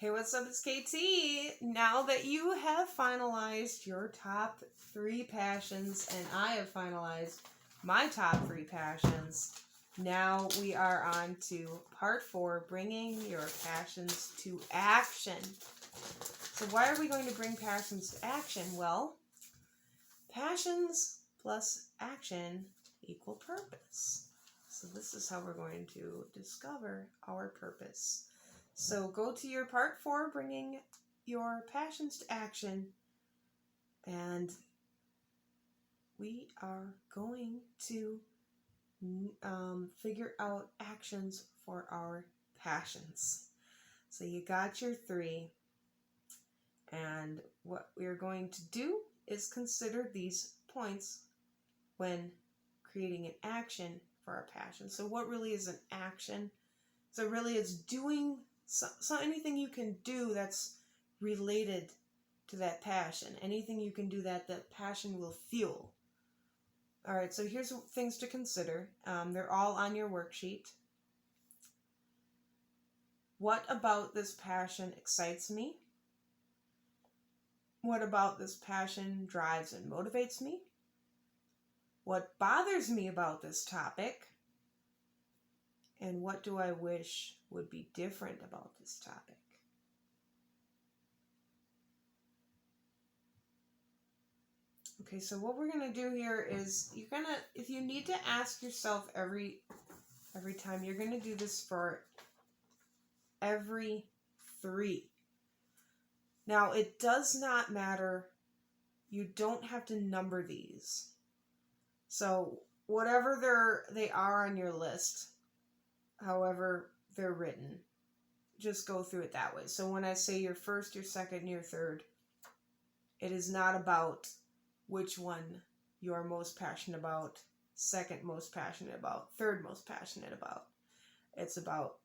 Hey, what's up? It's KT. Now that you have finalized your top 3 passions and I have finalized my top 3 passions, now we are on to part 4, bringing your passions to action. So why are we going to bring passions to action? Well, passions plus action equal purpose. So this is how we're going to discover our purpose. So go to your part 4, bringing your passions to action, and we are going to figure out actions for our passions. So you got your 3, and what we're going to do is consider these points when creating an action for our passion. So what really is an action? So really it's doing so anything you can do that's related to that passion. Anything you can do that the passion will fuel. All right, so here's things to consider. They're all on your worksheet. What about this passion excites me? What about this passion drives and motivates me? What bothers me about this topic? And what do I wish would be different about this topic? Okay, so what we're going to do here is if you need to ask yourself every time, you're going to do this for every 3. Now, it does not matter. You don't have to number these. So whatever they are on your list, however they're written, just go through it that way. So when I say your first, your second, your third, it is not about which one you're most passionate about, second most passionate about, third most passionate about. It's about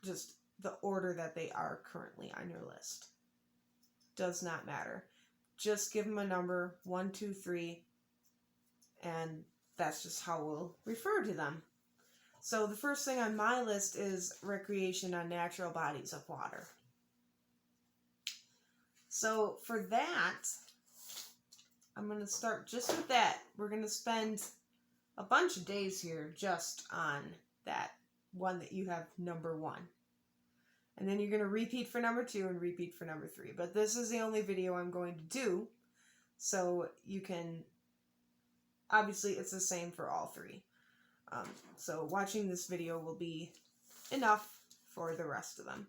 just the order that they are currently on your list. Does not matter. Just give them a number, 1, 2, 3, and that's just how we'll refer to them. So the first thing on my list is recreation on natural bodies of water. So for that, I'm going to start just with that. We're going to spend a bunch of days here just on that one that you have number 1. And then you're going to repeat for number 2 and repeat for number 3. But this is the only video I'm going to do. So you can, obviously it's the same for all 3. So watching this video will be enough for the rest of them.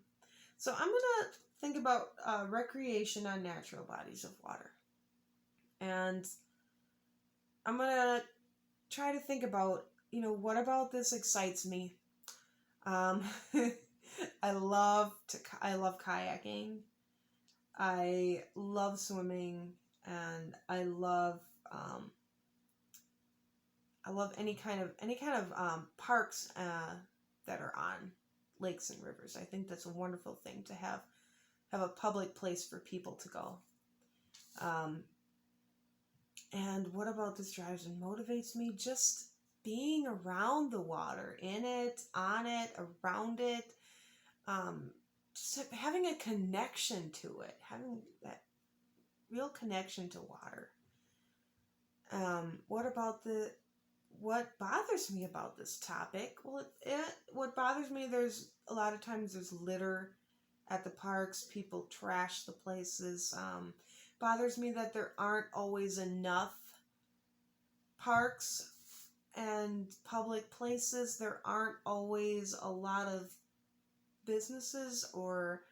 So I'm going to think about recreation on natural bodies of water. And I'm going to try to think about, what about this excites me? I love kayaking. I love swimming, and I love any kind of parks that are on lakes and rivers. I think that's a wonderful thing to have a public place for people to go. And what about this drives and motivates me? Just being around the water, in it, on it, around it, just having a connection to it, having that real connection to water. What bothers me about this topic? Well, what bothers me, there's a lot of times there's litter at the parks. People trash the places. Bothers me that there aren't always enough parks and public places. There aren't always a lot of businesses or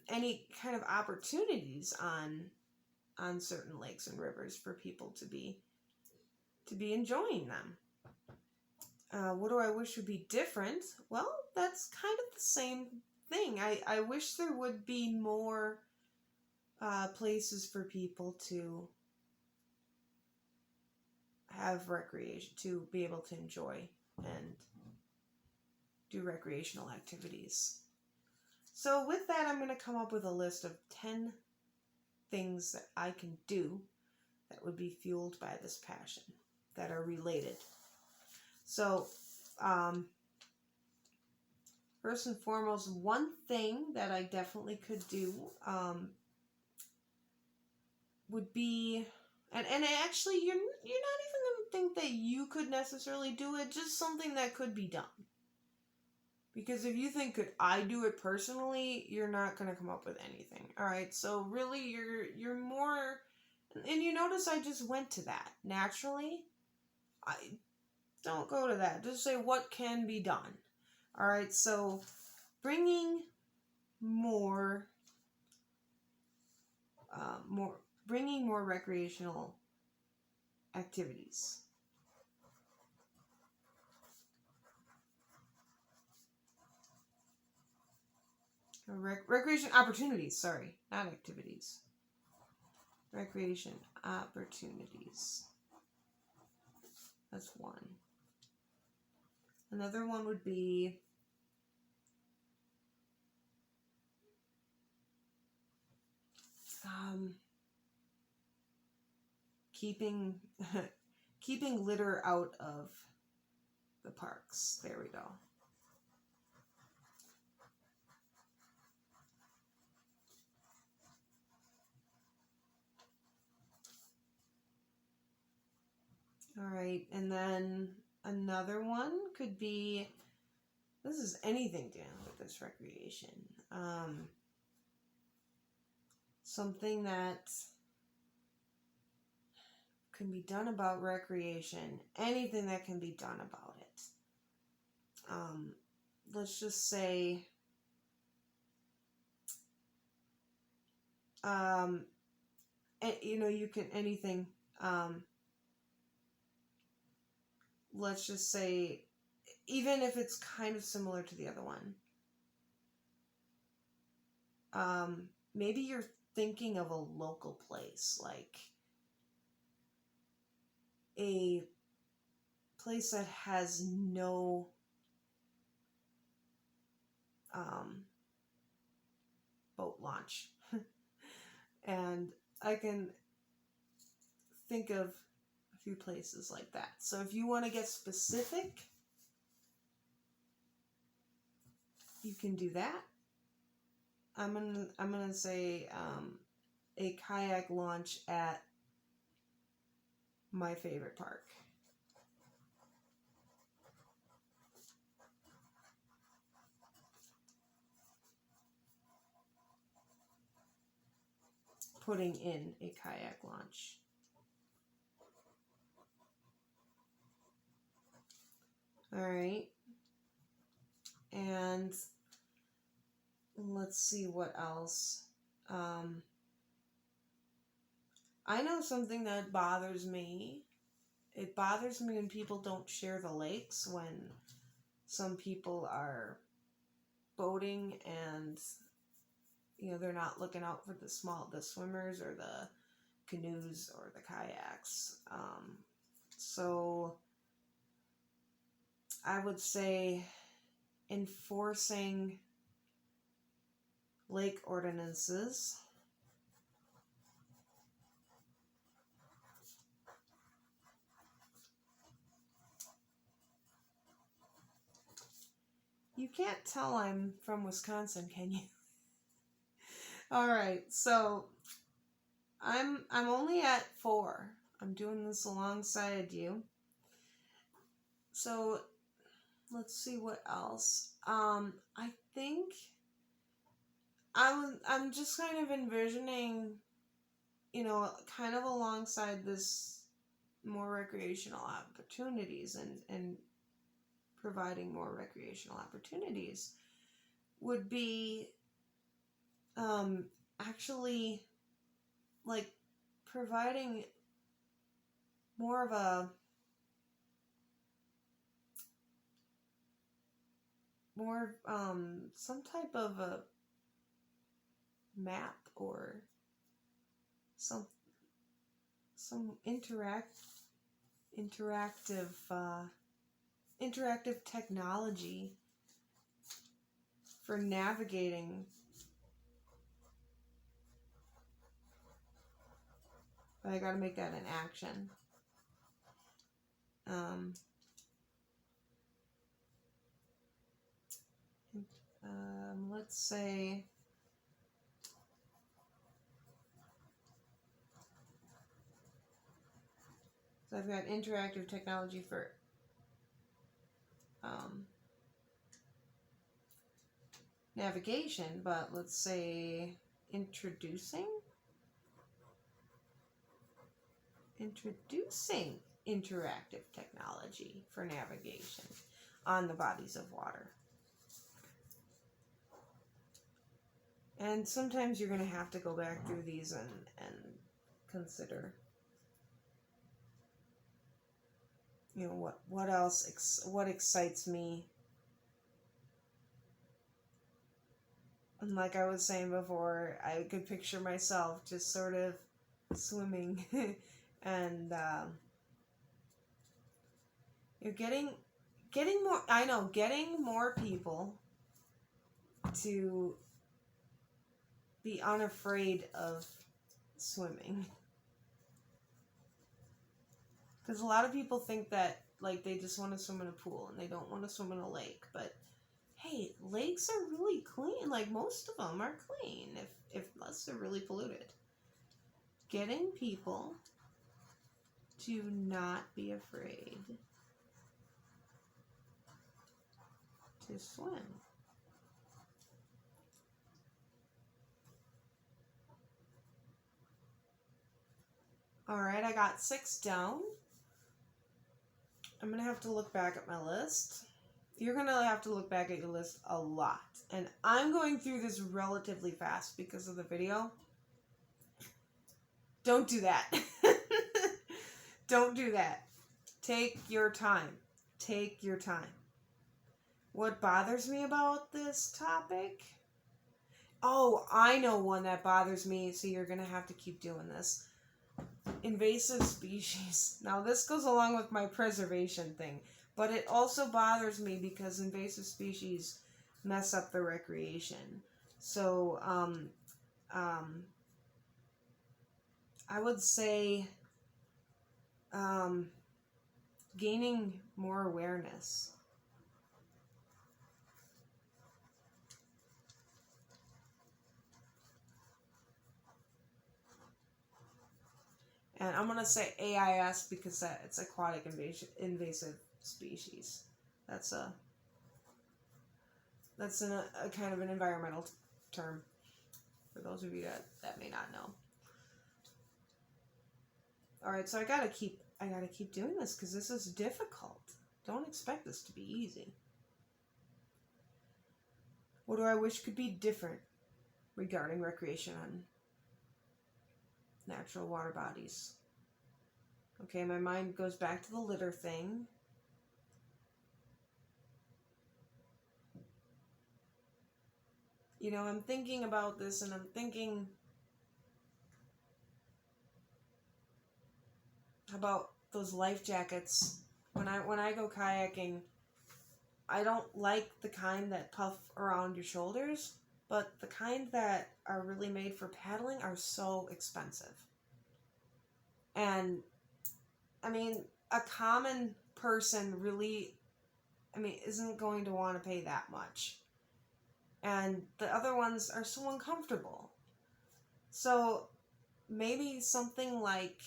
any kind of opportunities on certain lakes and rivers for people to be enjoying them. What do I wish would be different? Well, that's kind of the same thing. I wish there would be more places for people to have recreation, to be able to enjoy and do recreational activities. So with that, I'm going to come up with a list of 10 things that I can do that would be fueled by this passion, that are related. So first and foremost, one thing that I definitely could do would be, and actually you're not even going to think that you could necessarily do it, just something that could be done. Because if you think, could I do it personally, you're not going to come up with anything. All right, so really you're more, and you notice I just went to that naturally. I don't go to that. Just say what can be done. All right, so bringing more recreational activities. Recreation opportunities, sorry, not activities. Recreation opportunities. That's one. Another one would be keeping keeping litter out of the parks. There we go. All right, and then another one could be, this is anything dealing with this recreation. Something that can be done about recreation, anything that can be done about it. Let's just say, you can, anything, let's just say, even if it's kind of similar to the other one, maybe you're thinking of a local place, like a place that has no boat launch. And I can think of a few places like that. So if you want to get specific, you can do that. I'm gonna say a kayak launch at my favorite park. Putting in a kayak launch. All right. And let's see what else. I know something that bothers me. It bothers me when people don't share the lakes, when some people are boating and they're not looking out for the swimmers or the canoes or the kayaks. So I would say enforcing lake ordinances. You can't tell I'm from Wisconsin, can you? All right, so I'm only at 4. I'm doing this alongside you. So let's see what else. I think I'm just kind of envisioning, kind of alongside this more recreational opportunities and providing more recreational opportunities would be actually like providing more of some type of a map or some interactive technology for navigating. But I gotta make that an action. let's say so I've got interactive technology for navigation, but let's say introducing interactive technology for navigation on the bodies of water. And sometimes you're going to have to go back through these and consider, you know, what else, what excites me. And like I was saying before, I could picture myself just sort of swimming and you're getting more people to be unafraid of swimming. Because a lot of people think that like they just want to swim in a pool and they don't want to swim in a lake. But hey, lakes are really clean. Like most of them are clean, if unless they're really polluted. Getting people to not be afraid to swim. Alright, I got 6 down. I'm going to have to look back at my list. You're going to have to look back at your list a lot. And I'm going through this relatively fast because of the video. Don't do that. Don't do that. Take your time. Take your time. What bothers me about this topic? Oh, I know one that bothers me, so you're going to have to keep doing this. Invasive species. Now, this goes along with my preservation thing, but it also bothers me because invasive species mess up the recreation. So, I would say gaining more awareness. And I'm going to say AIS because it's aquatic invasive species. That's a kind of an environmental term for those of you that may not know. All right, so I gotta keep doing this because this is difficult. Don't expect this to be easy. What do I wish could be different regarding recreation on natural water bodies? Okay, my mind goes back to the litter thing. You know, I'm thinking about this and I'm thinking about those life jackets. When I go kayaking, I don't like the kind that puff around your shoulders, but the kind that are really made for paddling are so expensive. And I mean, a common person really, isn't going to want to pay that much. And the other ones are so uncomfortable. So maybe something like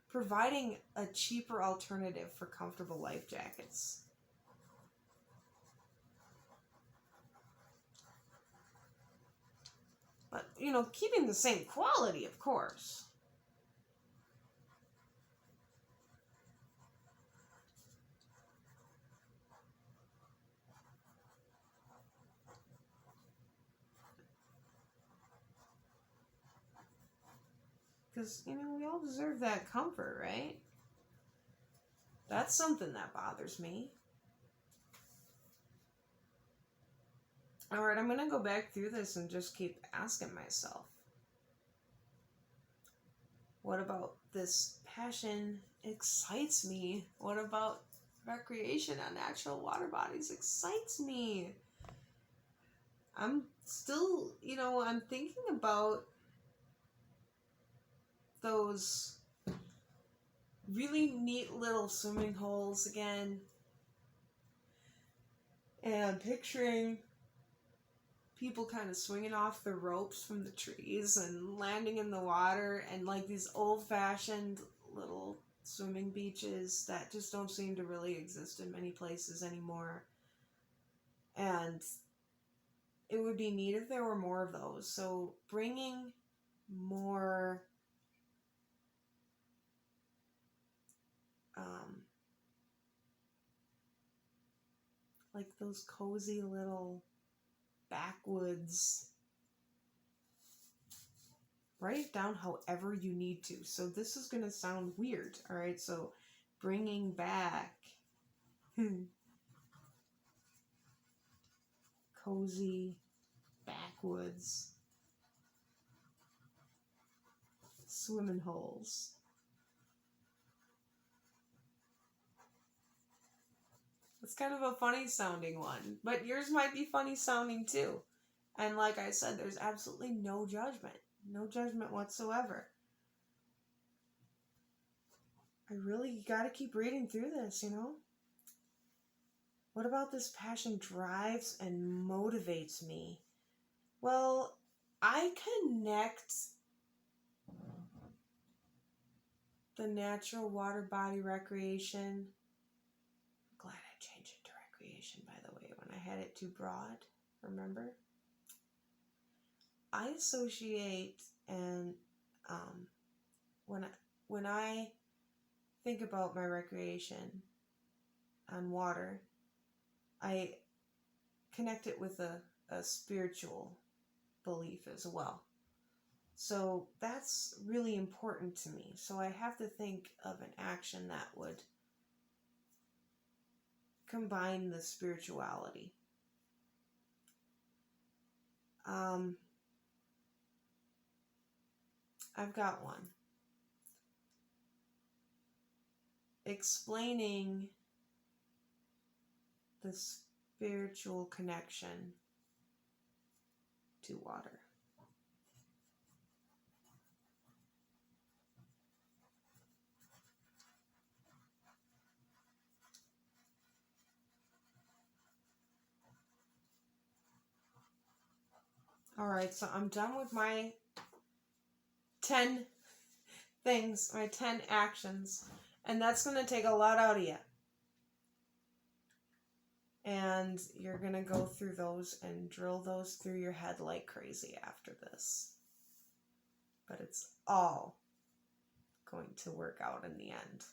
providing a cheaper alternative for comfortable life jackets. But, you know, keeping the same quality, of course. Because, you know, we all deserve that comfort, right? That's something that bothers me. Alright, I'm going to go back through this and just keep asking myself. What about this passion excites me? What about recreation on natural water bodies excites me? I'm still, you know, I'm thinking about those really neat little swimming holes again. And picturing people kind of swinging off the ropes from the trees and landing in the water, and like these old-fashioned little swimming beaches that just don't seem to really exist in many places anymore. And it would be neat if there were more of those. So bringing more like those cozy little backwoods. Write it down however you need to. So this is going to sound weird, all right? So bringing back cozy backwoods swimming holes. It's kind of a funny sounding one, but yours might be funny sounding too. And like I said, there's absolutely no judgment. No judgment whatsoever. I really gotta keep reading through this, you know? What about this passion drives and motivates me? Well, I connect the natural water body recreation. I'm glad I changed it to recreation, by the way, when I had it too broad, remember? I associate and when I think about my recreation on water, I connect it with a spiritual belief as well. So that's really important to me. So I have to think of an action that would combine the spirituality. I've got one. Explaining the spiritual connection to water. All right, so I'm done with my 10 things, my 10 actions, and that's going to take a lot out of you. And you're going to go through those and drill those through your head like crazy after this. But it's all going to work out in the end.